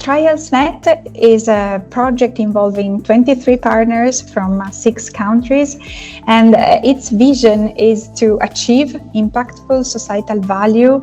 TrialsNet is a project involving 23 partners from 6 countries, and its vision is to achieve impactful societal value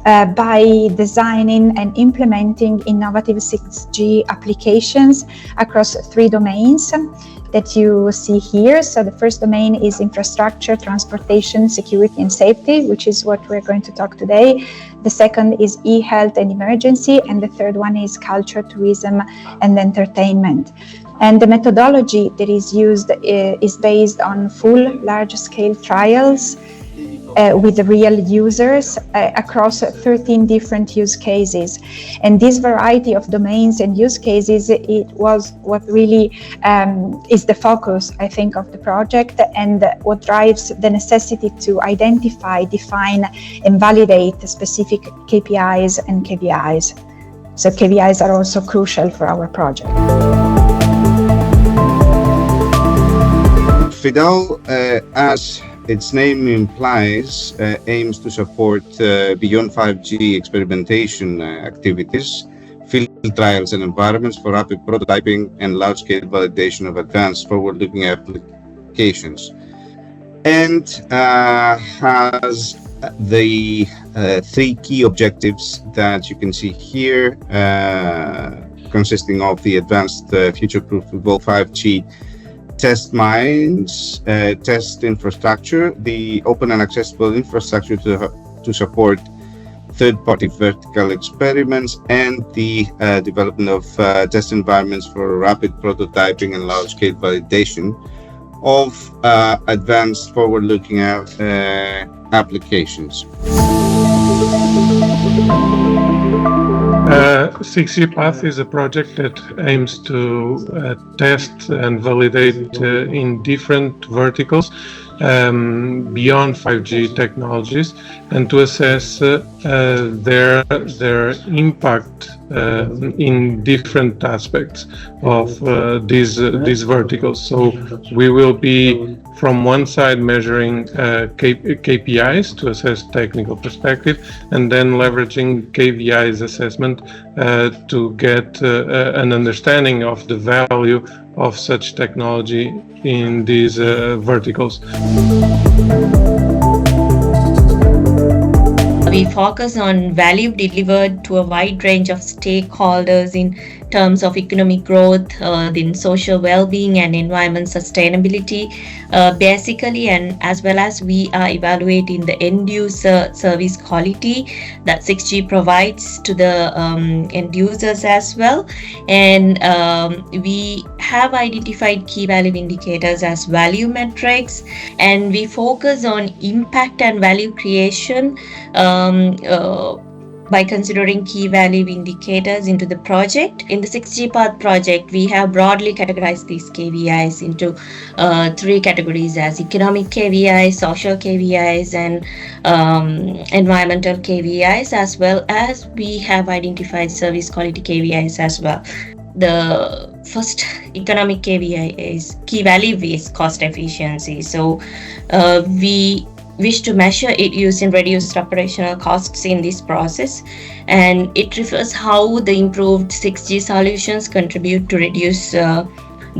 by designing and implementing innovative 6G applications across 3 domains that you see here. So the first domain is infrastructure, transportation, security and safety, which is what we're going to talk today. The second is e-health and emergency, and the third one is culture, tourism and entertainment. And the methodology that is used is based on full large-scale trials with real users across 13 different use cases. And this variety of domains and use cases, it was what really is the focus, I think, of the project, and what drives the necessity to identify, define, and validate specific KPIs and KVIs. So KVIs are also crucial for our project. FIDAL, as its name implies, aims to support beyond 5G experimentation activities, field trials and environments for rapid prototyping and large-scale validation of advanced forward-looking applications, and has the 3 key objectives that you can see here, consisting of the advanced future-proof Evolve 5G test mines, test infrastructure, the open and accessible infrastructure to support third-party vertical experiments, and the development of test environments for rapid prototyping and large-scale validation of advanced forward-looking applications. 6G Path is a project that aims to test and validate in different verticals beyond 5G technologies, and to assess their impact in different aspects of these verticals. So we will be, from one side, measuring KPIs to assess technical perspective, and then leveraging KVIs assessment to get an understanding of the value of such technology in these verticals. We focus on value delivered to a wide range of stakeholders in terms of economic growth, in social well-being and environment sustainability, basically, and as well as we are evaluating the end-user service quality that 6G provides to the end users as well. And we have identified key value indicators as value metrics, and we focus on impact and value creation by considering key value indicators into the project. In the 6G Path project, we have broadly categorized these KVIs into 3 categories as economic KVIs, social KVIs, and environmental KVIs, as well as we have identified service quality KVIs as well. The first economic KVI is key value based cost efficiency. So we wish to measure it using reduced operational costs in this process, and it refers how the improved 6G solutions contribute to reduce the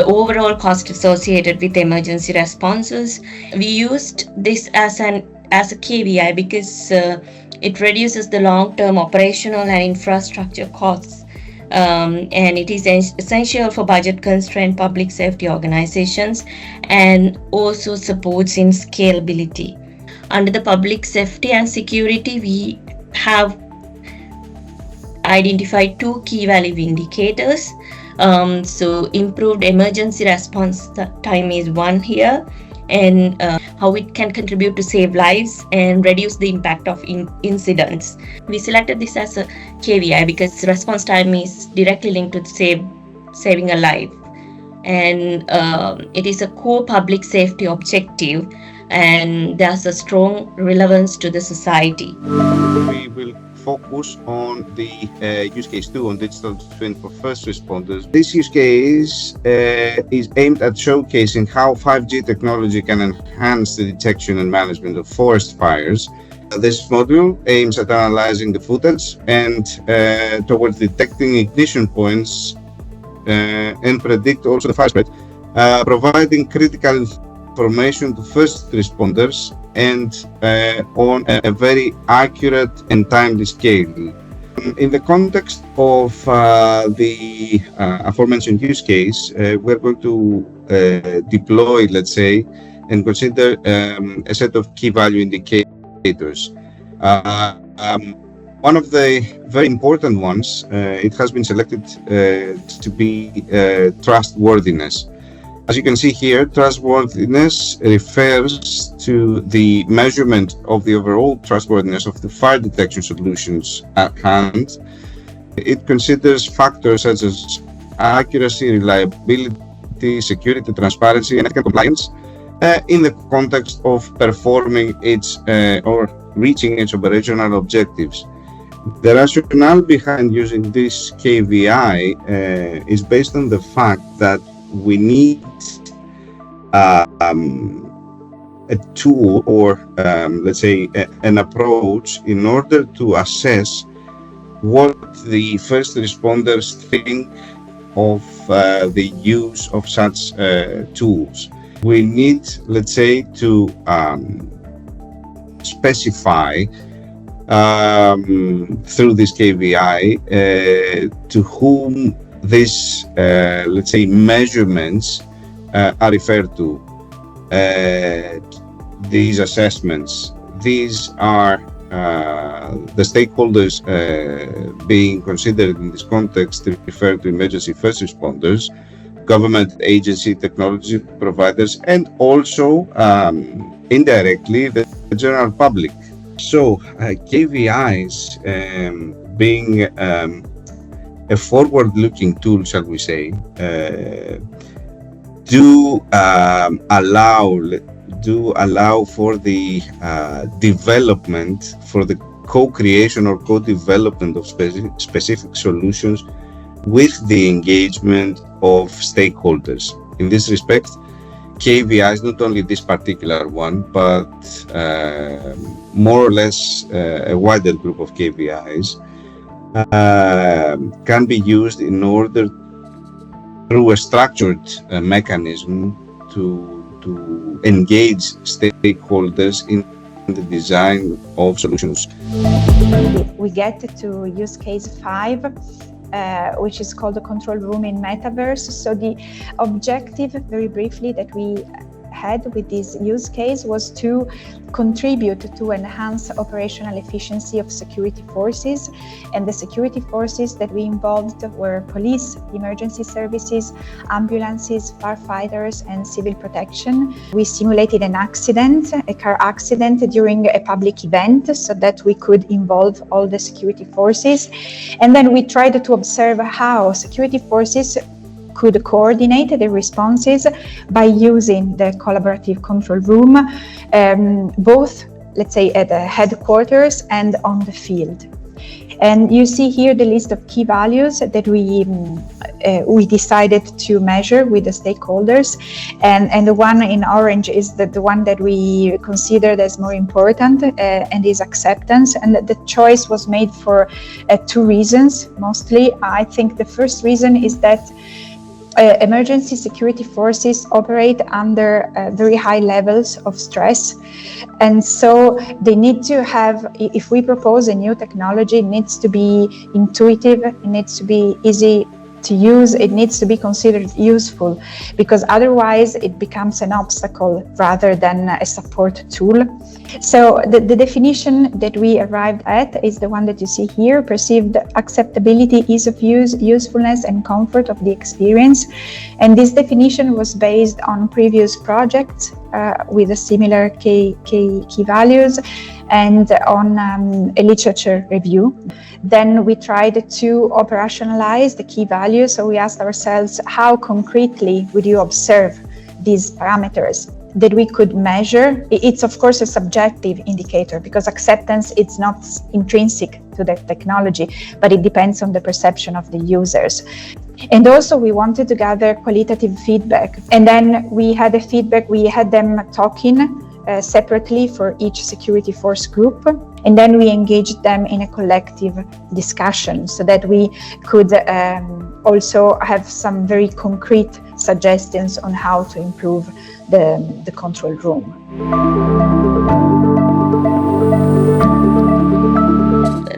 overall cost associated with emergency responses. We used this as a KVI because it reduces the long-term operational and infrastructure costs, and it is essential for budget-constrained public safety organizations, and also supports in scalability. Under the public safety and security, we have identified 2 key value indicators. So improved emergency response time is one here, and how it can contribute to save lives and reduce the impact of incidents. We selected this as a KVI because response time is directly linked to saving a life, and it is a core public safety objective, and there's a strong relevance to the society. We will focus on the use case 2 on digital twin for first responders. This use case is aimed at showcasing how 5G technology can enhance the detection and management of forest fires. This module aims at analyzing the footage and towards detecting ignition points and predict also the fire spread, providing critical information to first responders and on a very accurate and timely scale. In the context of the aforementioned use case, we're going to deploy, let's say, and consider a set of key value indicators. One of the very important ones, it has been selected to be trustworthiness. As you can see here, trustworthiness refers to the measurement of the overall trustworthiness of the fire detection solutions at hand. It considers factors such as accuracy, reliability, security, transparency, and ethical compliance in the context of performing its or reaching its operational objectives. The rationale behind using this KVI is based on the fact that we need a tool or let's say an approach in order to assess what the first responders think of the use of such tools. We need, let's say, to specify through this KVI to whom these, let's say, measurements are referred to. These assessments, these are the stakeholders being considered in this context to refer to emergency first responders, government agency, technology providers, and also indirectly the general public. So KVIs being a forward-looking tool, shall we say, do allow for the development, for the co-creation or co-development of specific solutions with the engagement of stakeholders. In this respect, KVIs, not only this particular one, but more or less a wider group of KVIs, can be used in order, through a structured mechanism, to engage stakeholders in the design of solutions. We get to use case 5, which is called the control room in metaverse. So the objective, very briefly, that we had with this use case was to contribute to enhance operational efficiency of security forces. And the security forces that we involved were police, emergency services, ambulances, firefighters, and civil protection. We simulated an accident, a car accident during a public event, so that we could involve all the security forces. And then we tried to observe how security forces could coordinate the responses by using the collaborative control room, both, let's say, at the headquarters and on the field. And you see here the list of key values that we decided to measure with the stakeholders, and the one in orange is the one that we considered as more important, and is acceptance. And the choice was made for 2 reasons mostly. I think the first reason is that emergency security forces operate under very high levels of stress, and so they need to have, if we propose a new technology, it needs to be intuitive, it needs to be easy to use, it needs to be considered useful, because otherwise it becomes an obstacle rather than a support tool. So the definition that we arrived at is the one that you see here: perceived acceptability, ease of use, usefulness, and comfort of the experience. And this definition was based on previous projects with a similar key values, and on a literature review. Then we tried to operationalize the key values. So we asked ourselves, how concretely would you observe these parameters? that we could measure. It's of course a subjective indicator because acceptance is not intrinsic to the technology, but it depends on the perception of the users. And also we wanted to gather qualitative feedback. And then we had the feedback, we had them talking separately for each security force group. And then we engaged them in a collective discussion so that we could also have some very concrete suggestions on how to improve the control room.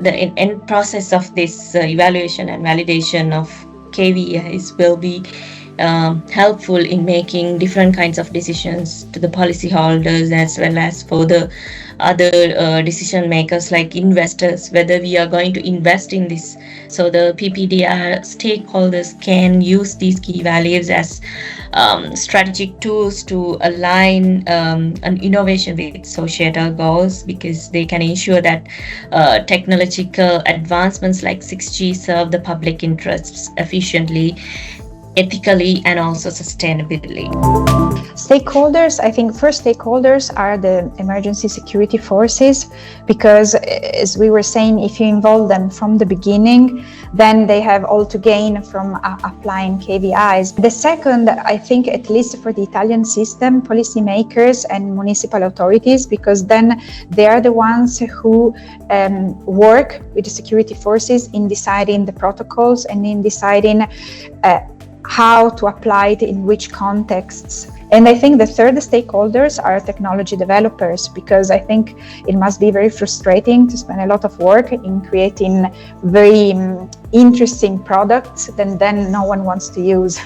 The end process of this evaluation and validation of KVIs will be helpful in making different kinds of decisions to the policyholders as well as for the other decision makers like investors, whether we are going to invest in this. So the PPDR stakeholders can use these key values as strategic tools to align an innovation with societal goals, because they can ensure that technological advancements like 6G serve the public interests efficiently, ethically, and also sustainably. Stakeholders, I think first stakeholders are the emergency security forces, because as we were saying, if you involve them from the beginning, then they have all to gain from applying KVIs. The second, I think, at least for the Italian system, policymakers and municipal authorities, because then they are the ones who work with the security forces in deciding the protocols and in deciding how to apply it in which contexts. And I think the third stakeholders are technology developers, because I think it must be very frustrating to spend a lot of work in creating very interesting products that then no one wants to use.